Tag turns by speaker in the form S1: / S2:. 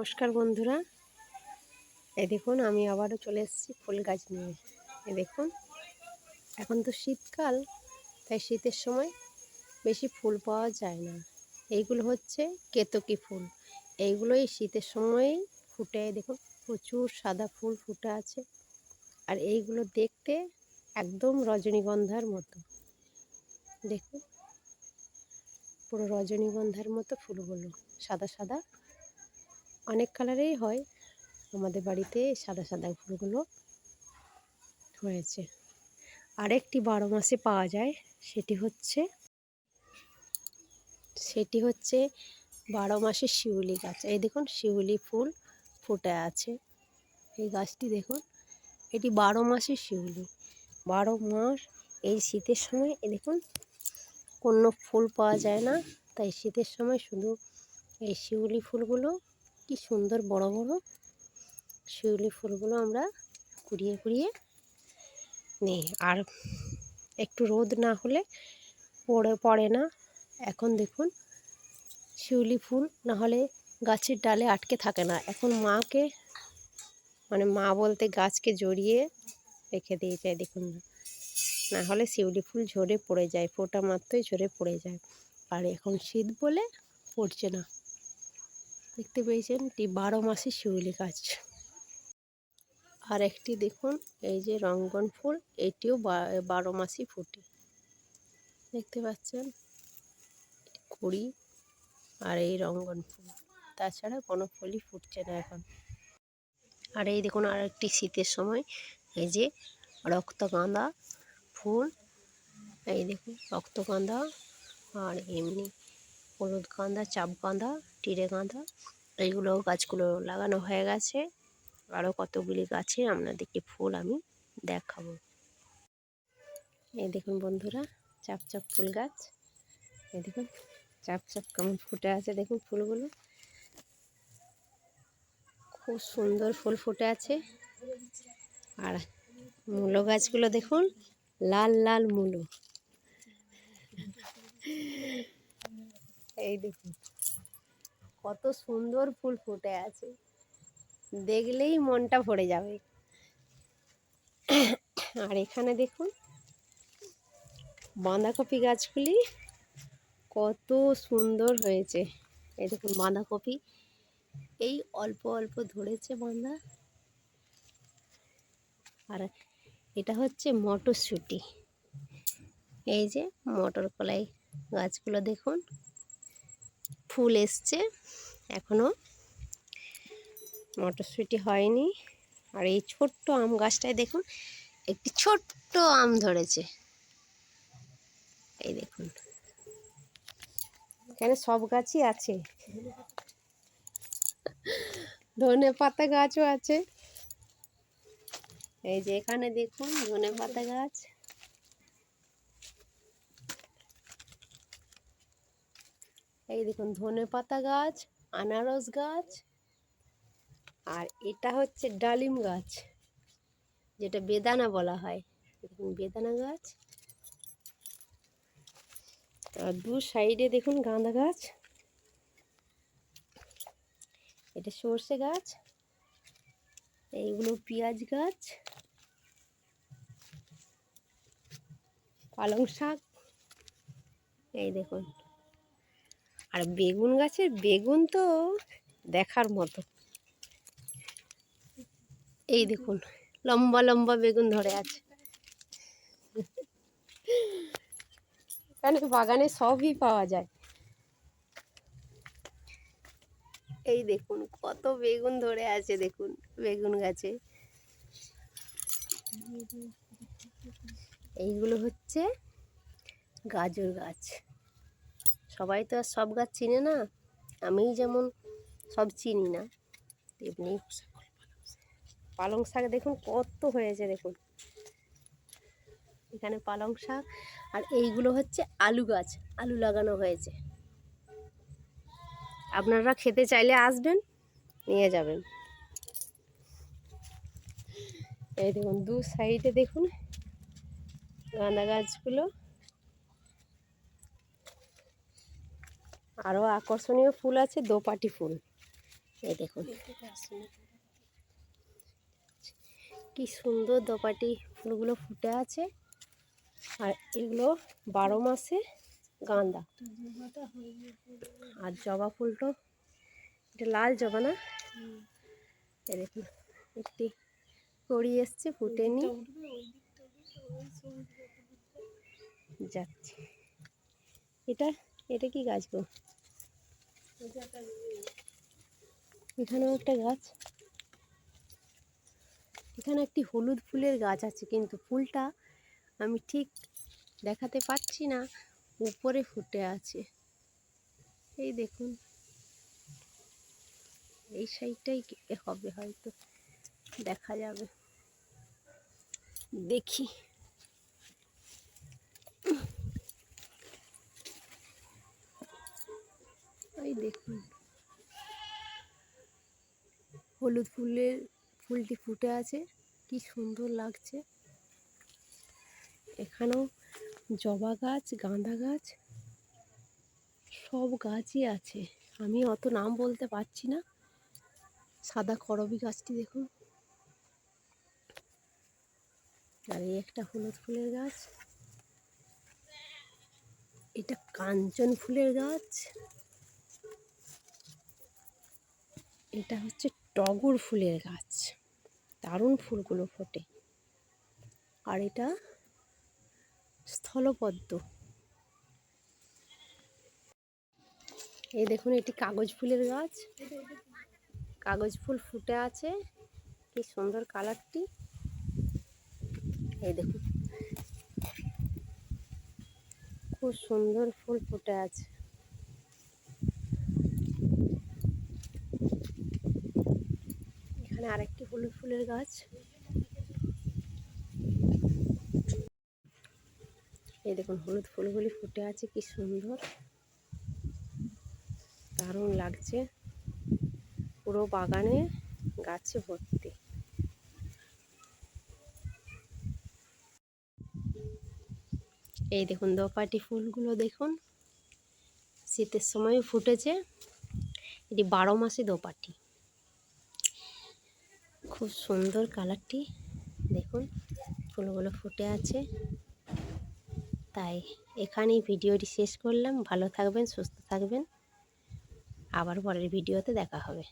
S1: নমস্কার বন্ধুরা, এই দেখুন আমি আবারও চলে এসেছি ফুল গাছ নিয়ে। এই দেখুন, এখন তো শীতকাল, তাই শীতের সময় বেশি ফুল পাওয়া যায় না। এইগুলো হচ্ছে কেতকী ফুল। এইগুলোই শীতের সময়েই ফুটে। দেখুন প্রচুর সাদা ফুল ফুটে আছে, আর এইগুলো দেখতে একদম রজনীগন্ধার মতো। দেখুন পুরো রজনীগন্ধার মতো ফুলগুলো, সাদা সাদা, অনেক কালারেই হয়। আমাদের বাড়িতে সাদা সাদা ফুলগুলো হয়েছে। আরেকটি 12 মাসে পাওয়া যায়, সেটি হচ্ছে 12 মাসের শিউলি গাছ। এই দেখুন শিউলি ফুল ফুটে আছে। এই গাছটি দেখুন, এটি 12 মাসের শিউলি। 12 মাস এই শীতের সময় এই দেখুন কোনো ফুল পাওয়া যায় না, তাই শীতের সময় শুধু এই শিউলি ফুলগুলো, কি সুন্দর বড় বড় শিউলি ফুলগুলো আমরা কুড়িয়ে কুড়িয়ে নিই। আর একটু রোদ না হলে পড়ে না। এখন দেখুন শিউলি ফুল না হলে গাছের ডালে আটকে থাকে না। এখন মা বলতে গাছকে জড়িয়ে রেখে দিয়ে যায়। দেখুন না হলে শিউলি ফুল ঝরে পড়ে যায়, ফোঁটা মাত্রই ঝরে পড়ে যায়। আর এখন শীত বলে পড়ছে না। দেখতে পেয়েছেন, এটি 12 মাসের শিউলি গাছ। আর একটি দেখুন, এই যে রঙ্গন ফুল, এটিও 12 মাসই ফুটে। দেখতে পাচ্ছেন কুড়ি, আর এই রঙ্গন ফুল, তাছাড়া কোনো ফুলই ফুটছে না এখন। আর এই দেখুন আর একটি শীতের সময়, এই যে রক্তগাঁদা ফুল। এই দেখুন রক্তগাঁদা, আর এমনি হলুদ গাঁদা, চাপ গাঁদা, টিরে গাঁদা, গাছগুলো লাগানো হয়ে গেছে। আরও কতগুলি গাছে আপনাদেরকে ফুল আমি দেখাবো। এই দেখুন বন্ধুরা, চাপ চাপ ফুল গাছ। এই দেখুন চাপ চাপ কেমন ফুটে আছে, দেখুন ফুলগুলো খুব সুন্দর ফুল ফুটে আছে। আর মূলো গাছগুলো দেখুন, লাল লাল মূলো। এই দেখুন কত সুন্দর ফুল ফুটে আছে, দেখলেই মনটা ভরে যাবে। আর এখানে দেখুন বাঁধাকপি গাছগুলি কত সুন্দর হয়েছে। এই দেখুন বাঁধাকপি, এই অল্প অল্প ধরেছে বাঁধা। আর এটা হচ্ছে মটরশুঁটি। এই যে মটর কলাই গাছগুলো দেখুন ফুল এসছে, এখনো মটরশুঁটি হয়নি। আর এই ছোট্ট আম গাছটায় দেখুন একটি ছোট্ট আম ধরেছে। এই দেখুন এখানে সব গাছই আছে, ধনে পাতা গাছও আছে। এই যে এখানে দেখুন ধনে পাতা গাছ, এই দেখুন ধনে পাতা গাছ, আনারস গাছ, আর এটা হচ্ছে ডালিম গাছ, যেটা বেদানা বলা হয়। দেখুন বেদানা গাছ, আর দু সাইডে দেখুন গাঁদা গাছ। এটা সর্ষে গাছ, এইগুলো পেঁয়াজ গাছ, পালং শাক। এই দেখুন, আর বেগুন গাছের বেগুন তো দেখার মতো। এই দেখুন লম্বা লম্বা বেগুন ধরে আছে। এখানে বাগানে সবই পাওয়া যায়। এই দেখুন কত বেগুন ধরে আছে, দেখুন বেগুন গাছে। এইগুলো হচ্ছে গাজর গাছ। সবাই তো আর সব গাছ চিনে না, আমিই যেমন সব চিনি না, তেমনি পালং শাক দেখুন কত হয়েছে। দেখুন এখানে পালং শাক। আর এইগুলো হচ্ছে আলু গাছ, আলু লাগানো হয়েছে। আপনারা খেতে চাইলে আসবেন, নিয়ে যাবেন। এই দেখুন দু সাইডে দেখুন গাঁদা গাছগুলো। আরও আকর্ষণীয় ফুল আছে, দোপাটি ফুল। এই দেখুন কি সুন্দর দোপাটি ফুলগুলো ফুটে আছে। আর এগুলো 12 মাসে গাঁদা। আর জবা ফুলটা, এটা লাল জবা না? এই দেখুন একটি কড়ি এসছে, ফুটেনি, যাচ্ছে। এটা এটা কি গাছ গো? এখানেও একটা গাছ, এখানে একটি হলুদ ফুলের গাছ আছে, কিন্তু ফুলটা আমি ঠিক দেখাতে পারছি না, উপরে ফুটে আছে। এই দেখুন এই সাইডটাই হবে, হয়তো দেখা যাবে, দেখি। এই দেখুন হলুদ ফুলটি ফুটে আছে, কি সুন্দর লাগছে। এখানেও জবা গাছ, গাঁদা গাছ, সব গাছই আছে, আমি অত নাম বলতে পারছি না। সাদা করবী গাছটি দেখুন। আর এই একটা হলুদ ফুলের গাছ, এটা কাঞ্চন ফুলের গাছ, এটা হচ্ছে টগর ফুলের গাছ, দারুণ ফুলগুলো ফোটে। আর এটা স্থলপদ্ম। এই দেখুন এটি কাগজ ফুলের গাছ, কাগজ ফুল ফুটে আছে, কি সুন্দর কালারটি। এই দেখুন খুব সুন্দর ফুল ফুটে আছে। এখানে আরেকটি হলুদ ফুলের গাছ, এই দেখুন হলুদ ফুলগুলি ফুটে আছে, কি সুন্দর, দারুণ লাগছে। পুরো বাগানে গাছে ভর্তি। এই দেখুন দোপাটি ফুলগুলো দেখুন, শীতের সময় ফুটেছে। এটি 12 মাসে দোপাটি, খুব সুন্দর কালারটি। দেখুন ফুলগুলো ফুটে আছে। তাই এখানেই ভিডিওটি শেষ করলাম। ভালো থাকবেন, সুস্থ থাকবেন, আবার পরের ভিডিওতে দেখা হবে।